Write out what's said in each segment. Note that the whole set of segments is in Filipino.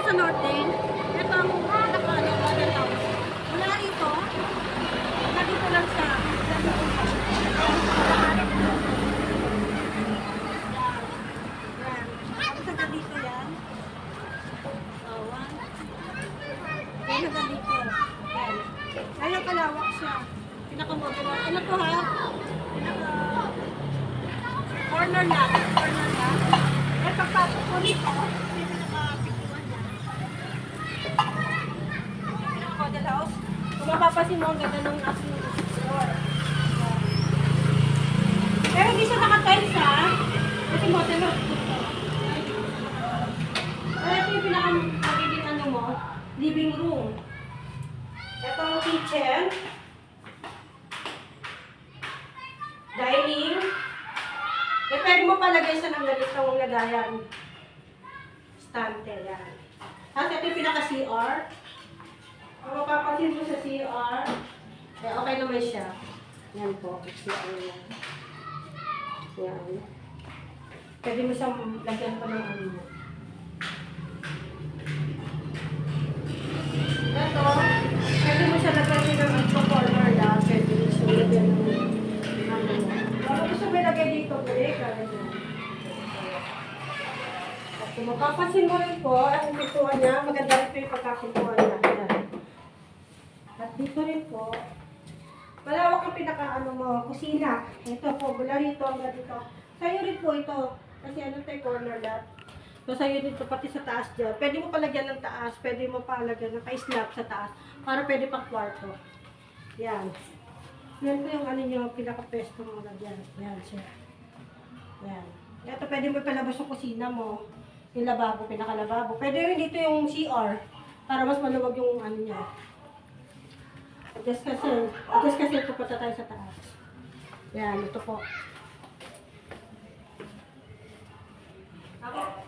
sa Northern. Ito ang nakaano ba ng tao. Mula rito, dito lang siya. Tapos hanggang dito yan. Oh, one. Yan hanggang dito. Yan. Ayun, kalawak siya. Pinaka-modular. Ano to ha? Corner lang. Corner lang. Eh, pagpasok ko dito, yung pinaka-pictuan niya. Pinaka-model house. Kung mapapasin mo, ang ganda ng aking floor. Pero hindi siya naka-tiles ha. Kasi model house dito. Pero ito yung pinaka-magiging ano mo, living room. Ito ang kitchen. Dining. Eh, pwede mo palagay siya ng ganitong lagayan. Stante, yan. Tapos ito yung pinaka-CR. Kung mapapansin mo sa CR, eh, okay naman siya. Yan po, CR yan. Yan. Pwede mo siyang lagyan pa ng ano. Ito, pwede mo siya lagyan din ng corner lang. Pwede mo siya lagyan ng ano. Kung gusto mo ilagay dito, pwede ka. At kung mapapansin mo rin po, ang pintuan niya, maganda rin po yung pagkapintuan niya. At dito rin po, malawak ang pinaka-ano mo, kusina. Ito po, mula rito hanggang dito. Sa'yo rin po ito, kasi ano tayo, corner lot. So, sa'yo dito, pati sa taas dyan. Pwede mo palagyan ng taas, pwede mo palagyan ng pa-slab sa taas, para pwede pang kwarto. Yan. Yan po yung ano nyo, pinaka-pesto mo na dyan. Yan siya. Yan. Ito, pwede mo palabas yung kusina mo. Yung lababo, pinaka-lababo. Pwede rin dito yung CR, para mas maluwag yung ano niya. Adjust kasi pupunta tayo sa taas. Yan, ito po.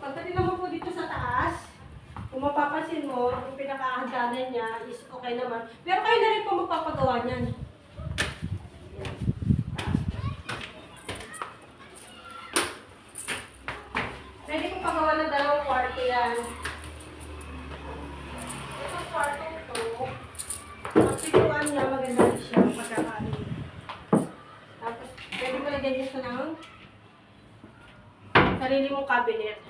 Pagdating naman po dito sa taas, kung mapapansin mo, yung pinaka-hagdanan niya is okay naman. Pero kayo na rin po magpapagawa niyan. Pwede po pagawa ng dalawang kwarto yan. Itong kwarto ito, ang pintuan niya, maganda rin siya, pagkakaano. Tapos, pwede mo lagyan dito ng sarili mong cabinet.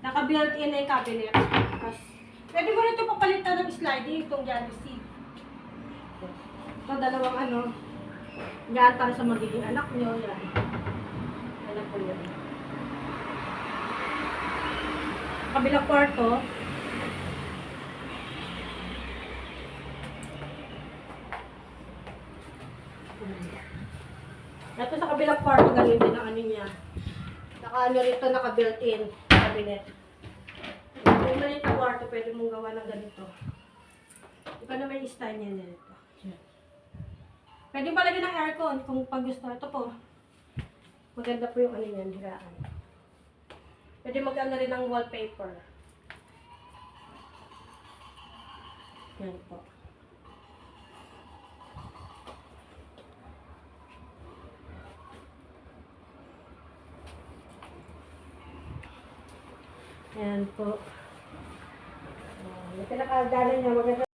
Naka-built-in na yung cabinet. Tapos, pwede mo rin ito papalitan ng sliding, itong jealousy. Ito, dalawang ano, yan para sa magiging anak nyo. Yan. Anak ko yun. Kabilang kwarto. Ito sa kabilang kwarto, ganun din ang ano niya. Naka-ano rito, naka-built-in cabinet. Yung maliit na kwarto, pwede mong gawa ng ganito. Iba naman yung style niya nito. Pwede pa lagyan ng aircon kung pag gusto. Ito po. Maganda po yung ano niyan, hiraan. Pwede mag-ano rin ng wallpaper. Yan po. Ayan po. Yung pinakagalan niya, maganda.